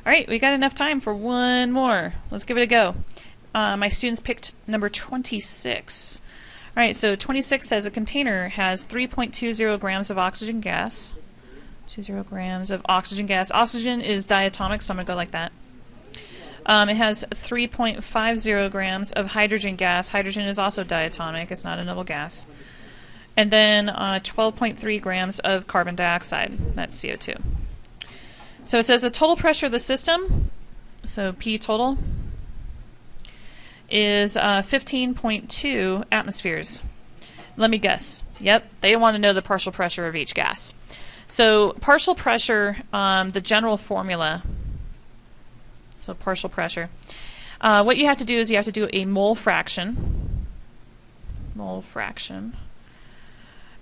All right, we got enough time for one more. Let's give it a go. My students picked number 26. All right, so 26 says a container has 3.20 grams of oxygen gas. 20 grams of oxygen gas. Oxygen is diatomic, so I'm going to go like that. It has 3.50 grams of hydrogen gas. Hydrogen is also diatomic. It's not a noble gas. And then 12.3 grams of carbon dioxide. That's CO2. So it says the total pressure of the system, so P total, is 15.2 atmospheres. Let me guess. Yep, they want to know the partial pressure of each gas. So partial pressure, the general formula, so partial pressure, what you have to do is you have to do a mole fraction,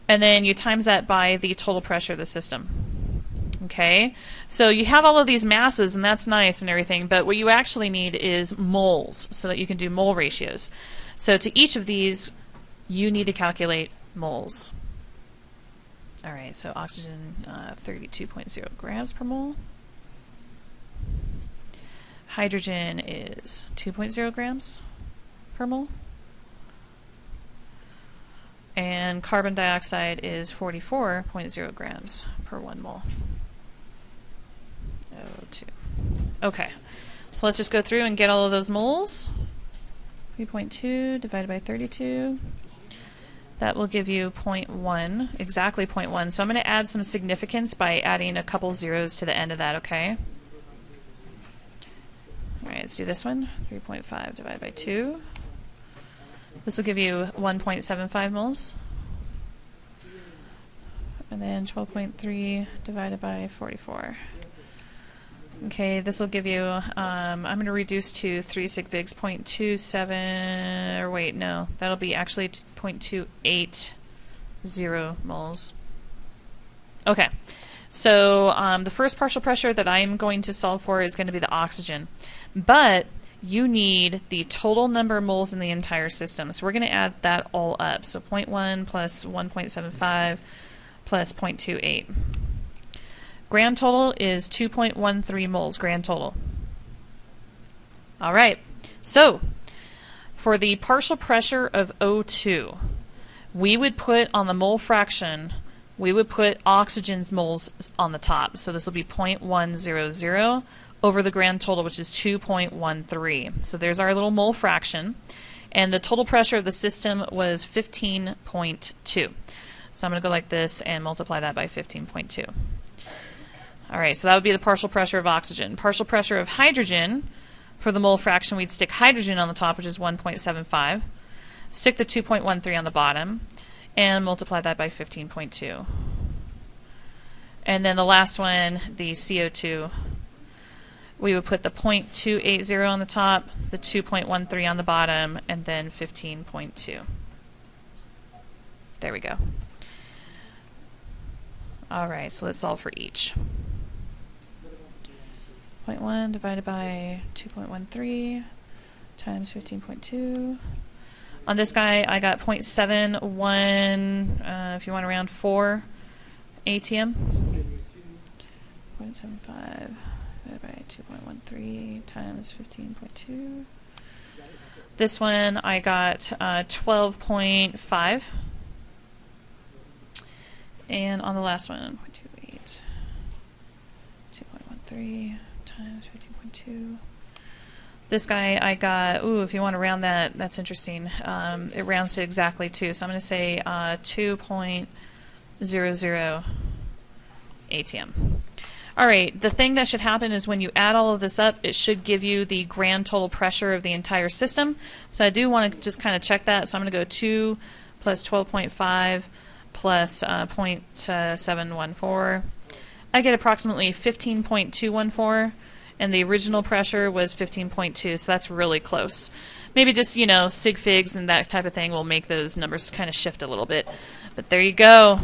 and then you times that by the total pressure of the system. Okay, so you have all of these masses, and that's nice and everything, but what you actually need is moles so that you can do mole ratios. So to each of these, you need to calculate moles. All right, so oxygen, 32.0 grams per mole. Hydrogen is 2.0 grams per mole. And carbon dioxide is 44.0 grams per 1 mole. O2. Okay, so let's just go through and get all of those moles. 3.2 divided by 32. That will give you 0.1, exactly 0.1. So I'm going to add some significance by adding a couple zeros to the end of that, okay? All right, let's do this one. 3.5 divided by 2. This will give you 1.75 moles. And then 12.3 divided by 44. Okay, this will give you, I'm going to reduce to 3 sig figs, 0.27, or wait, no, that'll be actually 0.280 moles. Okay, so the first partial pressure that I'm going to solve for is going to be the oxygen. But you need the total number of moles in the entire system. So we're going to add that all up. So 0.1 plus 1.75 plus 0.28. Grand total is 2.13 moles, grand total. All right, so for the partial pressure of O2, we would put on the mole fraction, we would put oxygen's moles on the top. So this will be 0.100 over the grand total, which is 2.13. So there's our little mole fraction. And the total pressure of the system was 15.2. So I'm going to go like this and multiply that by 15.2. All right, so that would be the partial pressure of oxygen. Partial pressure of hydrogen, for the mole fraction, we'd stick hydrogen on the top, which is 1.75. Stick the 2.13 on the bottom, and multiply that by 15.2. And then the last one, the CO2, we would put the 0.280 on the top, the 2.13 on the bottom, and then 15.2. There we go. All right, so let's solve for each. 0.1 divided by 2.13 times 15.2. On this guy, I got 0.71, if you want to round 4 ATM. 0.75 divided by 2.13 times 15.2. This one, I got 12.5. And on the last one, 0.28, 2.13 times 15.2. This guy I got, ooh, if you want to round that, that's interesting. It rounds to exactly 2. So I'm going to say 2.00 ATM. All right, the thing that should happen is when you add all of this up, it should give you the grand total pressure of the entire system. So I do want to just kind of check that. So I'm going to go 2 plus 12.5 plus 0.714. I get approximately 15.214, and the original pressure was 15.2, so that's really close. Maybe just, you know, sig figs and that type of thing will make those numbers kind of shift a little bit. But there you go.